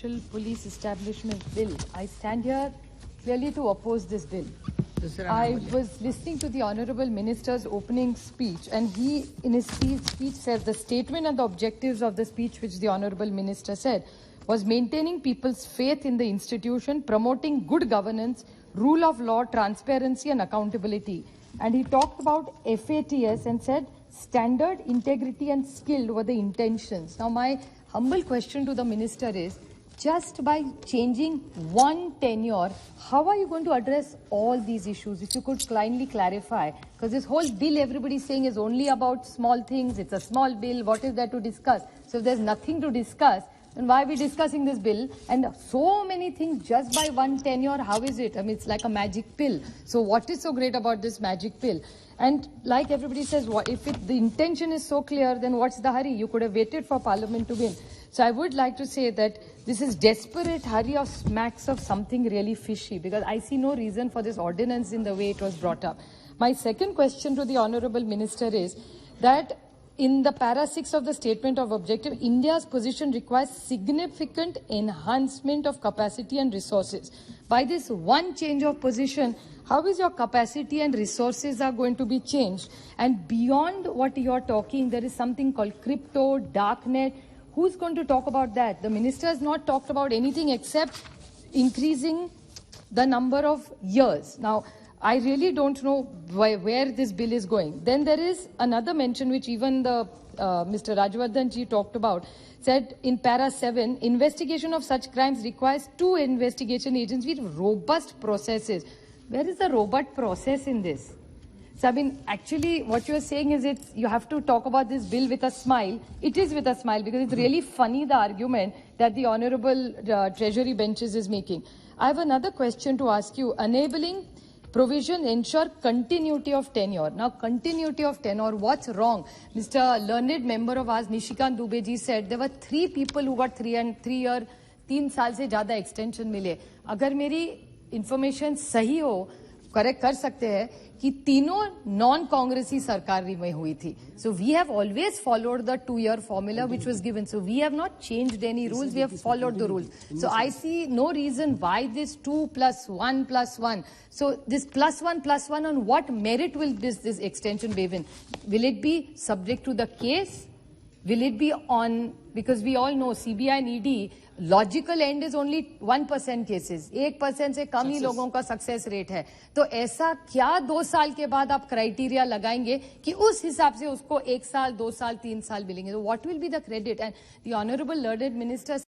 Police Establishment Bill. I stand here clearly to oppose this bill. I was listening to the Honourable Minister's opening speech, and he, in his speech, says the statement and the objectives of the speech which the Honourable Minister said was maintaining people's faith in the institution, promoting good governance, rule of law, transparency and accountability. And he talked about FATS and said standard, integrity and skill were the intentions. Now, my humble question to the Minister is, just by changing one tenure, how are you going to address all these issues? If you could kindly clarify, because this whole bill everybody is saying is only about small things, it's a small bill, what is there to discuss? So if there's nothing to discuss, then why are we discussing this bill? And so many things just by one tenure, how is it? I mean, it's like a magic pill. So what is so great about this magic pill? And like everybody says, if the intention is so clear, then what's the hurry? You could have waited for Parliament to win. So I would like to say that this is desperate hurry or smacks of something really fishy, because I see no reason for this ordinance in the way it was brought up. My second question to the Honourable Minister is that in the para 6 of the statement of objective, India's position requires significant enhancement of capacity and resources. By this one change of position, how is your capacity and resources are going to be changed? And beyond what you're talking, there is something called crypto, darknet. Who's going to talk about that? The minister has not talked about anything except increasing the number of years. Now, I really don't know where this bill is going. Then there is another mention which even the Mr. Rajwardhan ji talked about, said in para 7, investigation of such crimes requires 2 investigation agents with robust processes. Where is the robust process in this? So, I mean, actually, what you're saying is you have to talk about this bill with a smile. It is with a smile, because it's really funny, the argument that the Honourable Treasury benches is making. I have another question to ask you. Enabling provision ensure continuity of tenure. Now, continuity of tenure, what's wrong? Mr. Learned member of ours, Nishikant Dubey ji, said there were 3 people who got 3 साल से ज़्यादा extension मिले. अगर मेरी information सही हो, correct कर सकते हैं कि तीनों नॉन कांग्रेसी सरकार में हुई थी. So we have always followed the 2-year formula which was given. So we have not changed any rules. We have followed the rules. So I see no reason why this 2 + 1 + 1. So this +1 on what merit will this extension be given? Will it be subject to the case? Will it be on, because we all know CBI and ED, logical and is only 1% cases, 1% से कम ही लोगों का success rate है. तो ऐसा क्या 2 साल के बाद आप क्राइटेरिया लगाएंगे कि उस हिसाब से उसको 1 साल, 2 साल, 3 साल मिलेंगे? तो what will be the credit? And the honourable learned minister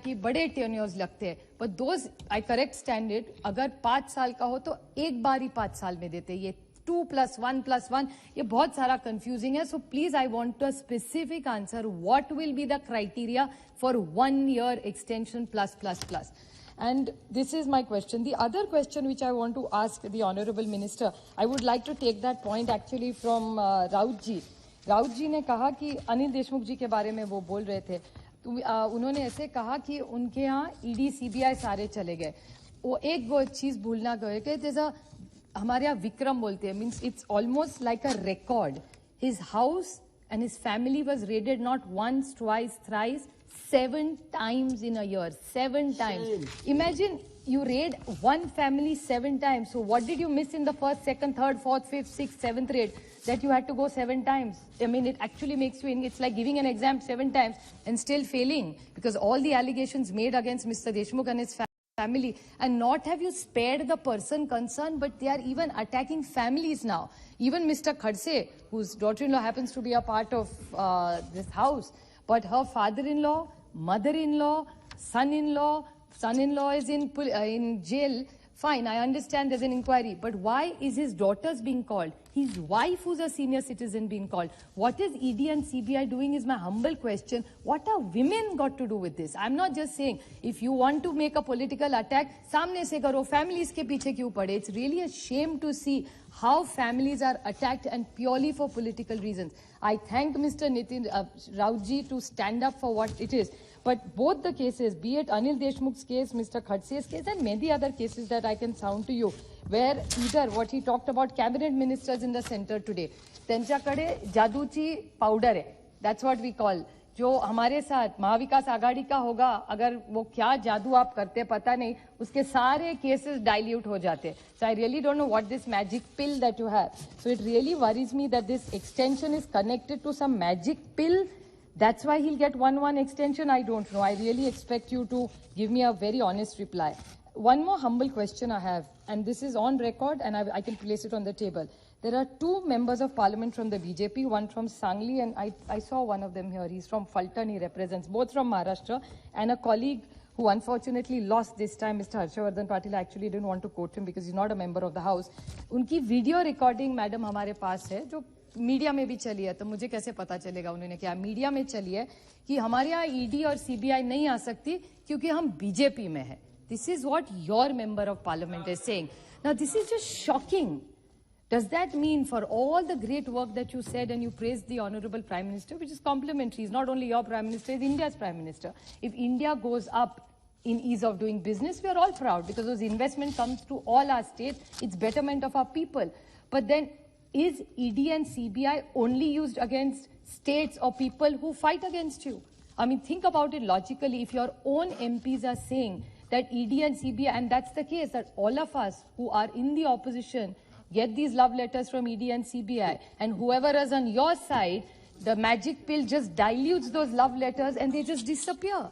कि बड़े टेन्योर्स लगते हैं, but those I correct standard, अगर 5 साल का हो तो एक बार ही 5 साल में देते. ये 2 + 1 + 1, ये बहुत सारा कंफ्यूजिंग है. So please I want a specific answer. What will be the criteria for 1 year extension +++? And this is my question. The other question which I want to ask the Honourable Minister, I would like to take that point actually from Raut ji. Raut ji ने कहा कि अनिल देशमुख जी के बारे में वो बोल रहे थे. उन्होंने ऐसे कहा कि उनके यहाँ ED CBI सारे चले गए. वो एक चीज़ भूलना गए कि जैसा हमारे यहाँ विक्रम बोलते हैं, means it's almost like a record. His house and his family was raided not once, twice, thrice, 7 times in a year. 7 times. Imagine you raid one family 7 times. So what did you miss in the first, second, third, fourth, fifth, sixth, 7th raid that you had to go 7 times? I mean, it actually makes you, it's like giving an exam 7 times and still failing, because all the allegations made against Mr. Deshmukh and his family, and not have you spared the person concerned, but they are even attacking families now. Even Mr. Khadse, whose daughter-in-law happens to be a part of this house, but her father-in-law, mother-in-law, son-in-law is in jail. Fine, I understand there's an inquiry, but why is his daughters being called? His wife, who's a senior citizen, being called? What is ED and CBI doing is my humble question. What are women got to do with this? I'm not just saying, if you want to make a political attack, सामने से करो, families के पीछे क्यों पड़े? It's really a shame to see how families are attacked and purely for political reasons. I thank Mr. Nitin Raut ji to stand up for what it is. But both the cases, be it Anil Deshmukh's case, Mr. Khadse's case, and many other cases that I can sound to you, where either what he talked about cabinet ministers in the center today, त्यांच्याकडे जादूची powder है. That's what we call. जो हमारे साथ महाविकास आघाड़ी का होगा, अगर वो क्या जादू आप करते पता नहीं, उसके सारे केसेस डाइल्यूट हो जाते. So I really don't know what this magic pill that you have. So it really worries me that this extension is connected to some magic pill. That's why he'll get 1-1 extension. I don't know. I really expect you to give me a very honest reply. One more humble question I have, and this is on record, and I can place it on the table. There are two members of parliament from the BJP, one from Sangli, and I saw one of them here. He's from Faltan, he represents, both from Maharashtra, and a colleague who unfortunately lost this time, Mr. Harshavardhan Patil. I actually didn't want to quote him because he's not a member of the house. उनकी video recording madam हमारे पास है, जो media में भी चली है. तो मुझे कैसे पता चलेगा उन्होंने क्या मीडिया में चली है कि हमारे यहाँ ईडी और सीबीआई नहीं आ सकती क्योंकि हम बीजेपी में है. This is what your member of parliament is saying. Now this is just shocking. Does that mean for all the great work that you said and you praised the Honorable Prime Minister, which is complimentary, he's not only your Prime Minister, he's India's Prime Minister. If India goes up in ease of doing business, we are all proud because those investment comes to all our states, it's betterment of our people. But then is ED and CBI only used against states or people who fight against you? I mean, think about it logically. If your own MPs are saying that ED and CBI, and that's the case, that all of us who are in the opposition get these love letters from ED and CBI, and whoever is on your side, the magic pill just dilutes those love letters and they just disappear.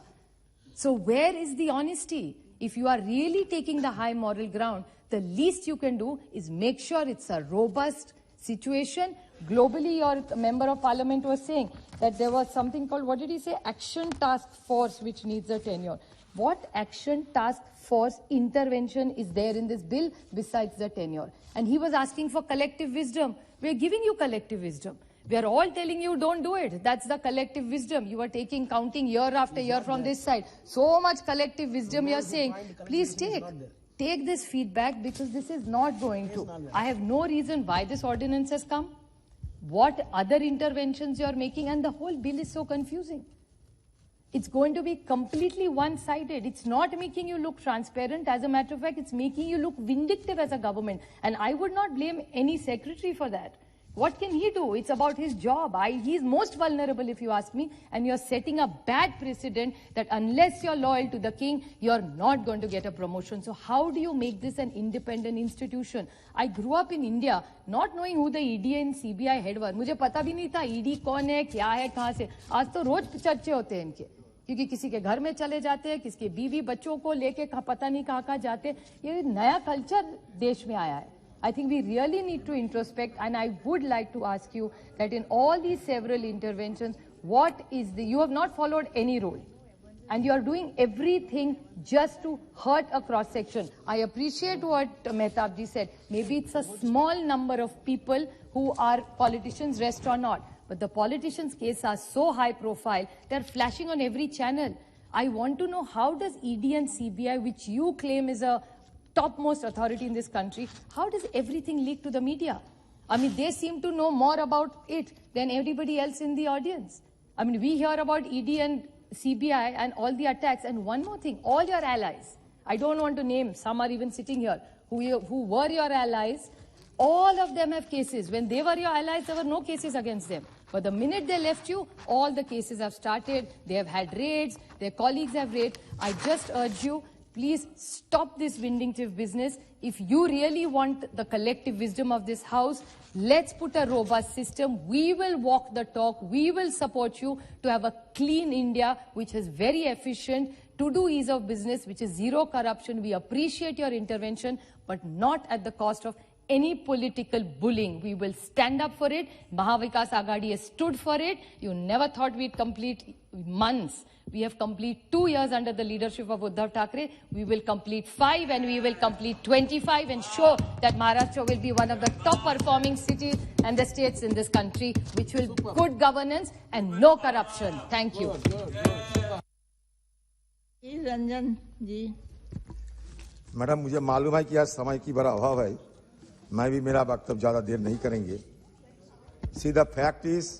So where is the honesty? If you are really taking the high moral ground, the least you can do is make sure it's a robust situation. Globally, your member of parliament was saying that there was something called, what did he say? Action Task Force, which needs a tenure. What action task force intervention is there in this bill besides the tenure? And he was asking for collective wisdom. We are giving you collective wisdom. We are all telling you don't do it. That's the collective wisdom. You are counting year after year from this side. So much collective wisdom you are saying. Please take this feedback because this is not going to. I have no reason why this ordinance has come, what other interventions you are making, and the whole bill is so confusing. It's going to be completely one-sided. It's not making you look transparent. As a matter of fact, it's making you look vindictive as a government. And I would not blame any secretary for that. What can he do? It's about his job. He's most vulnerable, if you ask me. And you're setting a bad precedent that unless you're loyal to the king, you're not going to get a promotion. So how do you make this an independent institution? I grew up in India not knowing who the ED and CBI head were. मुझे पता भी नहीं था ED कौन है, क्या है, कहाँ से. आज तो रोज चर्चे होते हैं इनके. क्योंकि किसी के घर में चले जाते हैं, किसके बीवी बच्चों को लेके पता नहीं कहाँ जाते. ये नया कल्चर देश में आया है. I think we really need to introspect, and I would like to ask you that in all these several interventions, you have not followed any rule, and you are doing everything just to hurt a cross section. I appreciate what Mehtab ji said. Maybe it's a small number of people who are politicians, rest or not. But the politicians' cases are so high profile, they're flashing on every channel. I want to know, how does ED and CBI, which you claim is a topmost authority in this country, how does everything leak to the media? I mean, they seem to know more about it than everybody else in the audience. I mean, we hear about ED and CBI and all the attacks. And one more thing, all your allies, I don't want to name, some are even sitting here, who were your allies, all of them have cases. When they were your allies, there were no cases against them. But the minute they left you, all the cases have started. They have had raids. Their colleagues have raided. I just urge you, please stop this vindictive business. If you really want the collective wisdom of this house, let's put a robust system. We will walk the talk. We will support you to have a clean India, which is very efficient, to do ease of business, which is zero corruption. We appreciate your intervention, but not at the cost of any political bullying. We will stand up for it. Mahavikas Aghadi has stood for it. You never thought we'd complete months. We have complete 2 years under the leadership of Uddhav Thackeray. We will complete 5 and we will complete 25 and show that Maharashtra will be one of the top performing cities and the states in this country, which will good governance and no corruption. Thank you. Ranjan ji, madam, मुझे मालूम है कि आज समय की बड़ा अभाव है. मैं भी मेरा वक्तव्य ज्यादा देर नहीं करेंगे. See the fact is